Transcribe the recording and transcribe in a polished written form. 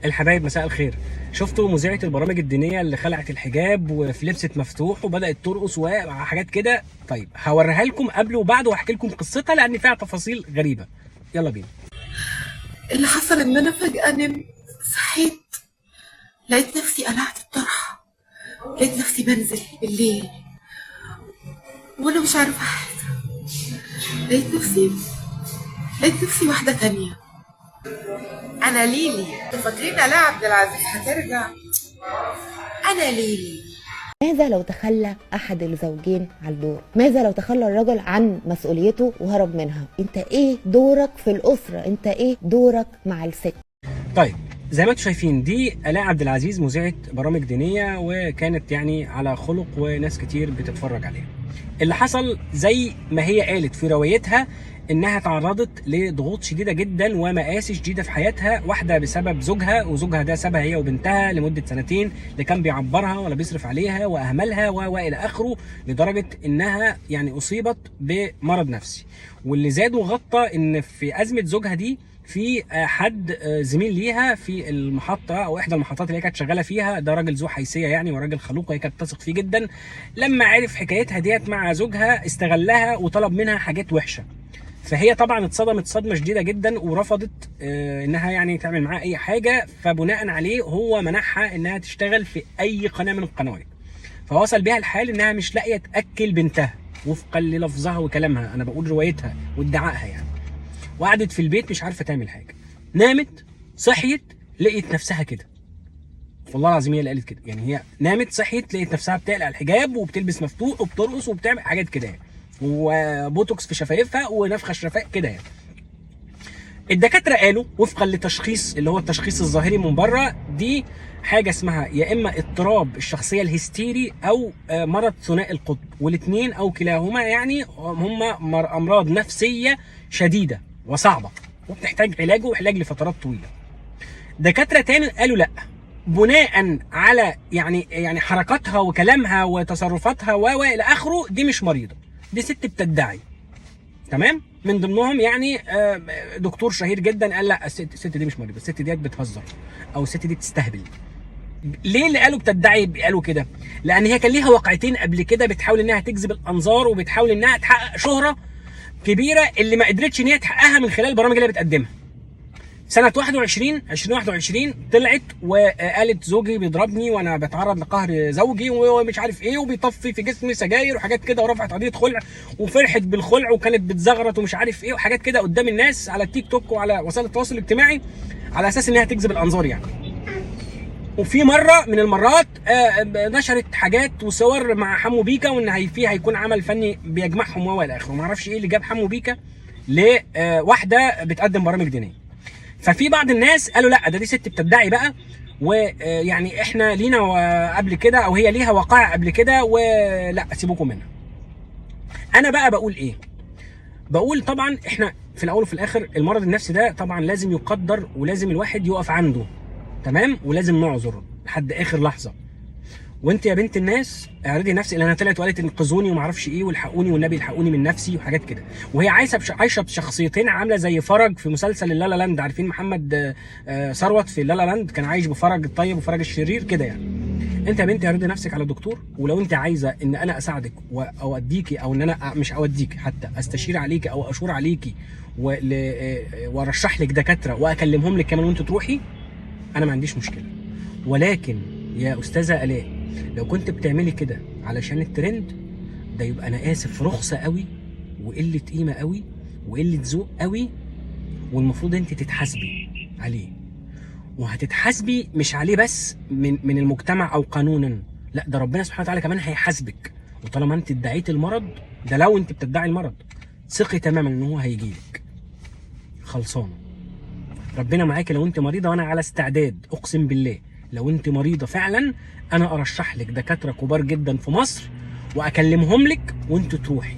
الحبايب مساء الخير. شفتوا مذيعة البرامج الدينية اللي خلعت الحجاب وفي لبست مفتوح وبدأت ترقص وحاجات كده؟ طيب هوريها لكم قبل وبعد وهحكي لكم قصتها لأن فيها تفاصيل غريبة. يلا بينا. اللي حصل ان انا فجأة نمت، صحيت لقيت نفسي قلعت الطرحة، لقيت نفسي بنزل بالليل وانا مش عارفة حاجة. لقيت نفسي واحدة تانية. انا ليلي، انتوا فاكرين لا عبد العزيز هترجع؟ انا ليلي. ماذا لو تخلى أحد الزوجين عن الدور؟ ماذا لو تخلى الرجل عن مسؤوليته وهرب منها؟ أنت إيه دورك في الأسرة؟ أنت إيه دورك مع الست؟ طيب زي ما انتم شايفين دي آلاء عبد العزيز مذيعة برامج دينية، وكانت يعني على خلق وناس كتير بتتفرج عليها. اللي حصل زي ما هي قالت في روايتها انها تعرضت لضغوط شديده جدا ومآسي شديده في حياتها، واحده بسبب زوجها، وزوجها ده سابها هي وبنتها لمده سنتين، لا كان بيعبرها ولا بيصرف عليها واهملها والى اخره، لدرجه انها يعني اصيبت بمرض نفسي. واللي زاد وغطى ان في ازمه زوجها دي في حد زميل ليها في المحطه او احدى المحطات اللي هي كانت شغاله فيها، ده راجل ذو حيثيه يعني وراجل خلوق وهي كانت تثق فيه جدا. لما عرف حكايتها ديت مع زوجها استغلها وطلب منها حاجات وحشه، فهي طبعا اتصدمت صدمه شديده جدا ورفضت انها يعني تعمل معاه اي حاجه. فبناء عليه هو منحها انها تشتغل في اي قناه من القنوات، فوصل بيها الحال انها مش لاقيه تاكل بنتها وفقا للفظها وكلامها، انا بقول روايتها وادعائها يعني. وقعدت في البيت مش عارفه تعمل حاجه، نامت صحيت لقيت نفسها كده. والله العظيم هي اللي قالت كده، يعني هي نامت صحيت لقيت نفسها بتقلع الحجاب وبتلبس مفتوح وبترقص وبتعمل حاجات كده يعني، وبوتوكس في شفايفها ونفخه الشفايف كده يعني. الدكاتره قالوا وفقا لتشخيص اللي هو التشخيص الظاهري من بره، دي حاجه اسمها يا اما اضطراب الشخصيه الهستيري او مرض ثنائي القطب، والاثنين او كلاهما يعني هم امراض نفسيه شديده وصعبه وبتحتاج علاج وعلاج لفترات طويله. دكاتره تاني قالوا لا، بناء على يعني حركاتها وكلامها وتصرفاتها والى اخره دي مش مريضه، دي ست بتدعي. تمام؟ من ضمنهم يعني دكتور شهير جدا قال لا الست دي مش مريضه، الست ديت بتهزر او الست دي بتستهبل. ليه اللي قالوا بتدعي قالوا كده؟ لان هي كان ليها واقعتين قبل كده بتحاول انها تجذب الانظار وبتحاول انها تحقق شهره كبيره اللي ما قدرتش ان هي تحققها من خلال البرامج اللي هي بتقدمها. سنة 2021 طلعت وقالت زوجي بيضربني وانا بتعرض لقهر زوجي ومش عارف ايه وبيطفي في جسمي سجاير وحاجات كده، ورفعت قضية خلع وفرحت بالخلع وكانت بتزغرط ومش عارف ايه وحاجات كده قدام الناس على التيك توك وعلى وسائل التواصل الاجتماعي على اساس انها تجذب الانظار يعني. وفي مرة من المرات نشرت حاجات وصور مع حمو بيكا وان فيه هيكون عمل فني بيجمعهم والى اخره. ما اعرفش ايه اللي جاب حمو بيكا لواحدة بتقدم برامج دينية. ففي بعض الناس قالوا لا دي ست بتدعي بقى، ويعني احنا لينا قبل كده او هي ليها وقائع قبل كده ولا سيبوكم منها. انا بقى بقول ايه؟ بقول طبعا احنا في الاول وفي الاخر المرض النفسي ده طبعا لازم يقدر ولازم الواحد يقف عنده، تمام؟ ولازم نعذر لحد اخر لحظه. وانت يا بنت الناس اعرضي نفسك، لانها طلعت وقالت انقذوني وما اعرفش ايه والحقوني والنبي الحقوني من نفسي وحاجات كده، وهي عايشه بشخصيتين عامله زي فرج في مسلسل اللالا لاند. عارفين محمد ثروت في اللالا لاند كان عايش بفرج الطيب وفرج الشرير كده يعني. انت يا بنتي اعرضي نفسك على دكتور، ولو انت عايزه ان انا اساعدك واوديكي او ان انا مش اوديكي حتى استشير عليكي او اشور عليكي وارشح لك دكاتره واكلمهم لك كمان وانت تروحي، انا ما عنديش مشكله. ولكن يا استاذه الاء لو كنت بتعملي كده علشان الترند ده يبقى انا اسف رخصه قوي وقله قيمه قوي وقله ذوق قوي، والمفروض انت تتحاسبي عليه. وهتتحاسبي مش عليه بس من المجتمع او قانونا، لا ده ربنا سبحانه وتعالى كمان هيحاسبك. وطالما انت ادعيتي المرض ده، لو انت بتدعي المرض ثقي تماما ان هو هيجيلك خلصانه. ربنا معاكي لو انت مريضه، وانا على استعداد اقسم بالله لو انت مريضه فعلا انا ارشح لك دكاتره كبار جدا في مصر واكلمهم لك وانت تروحي.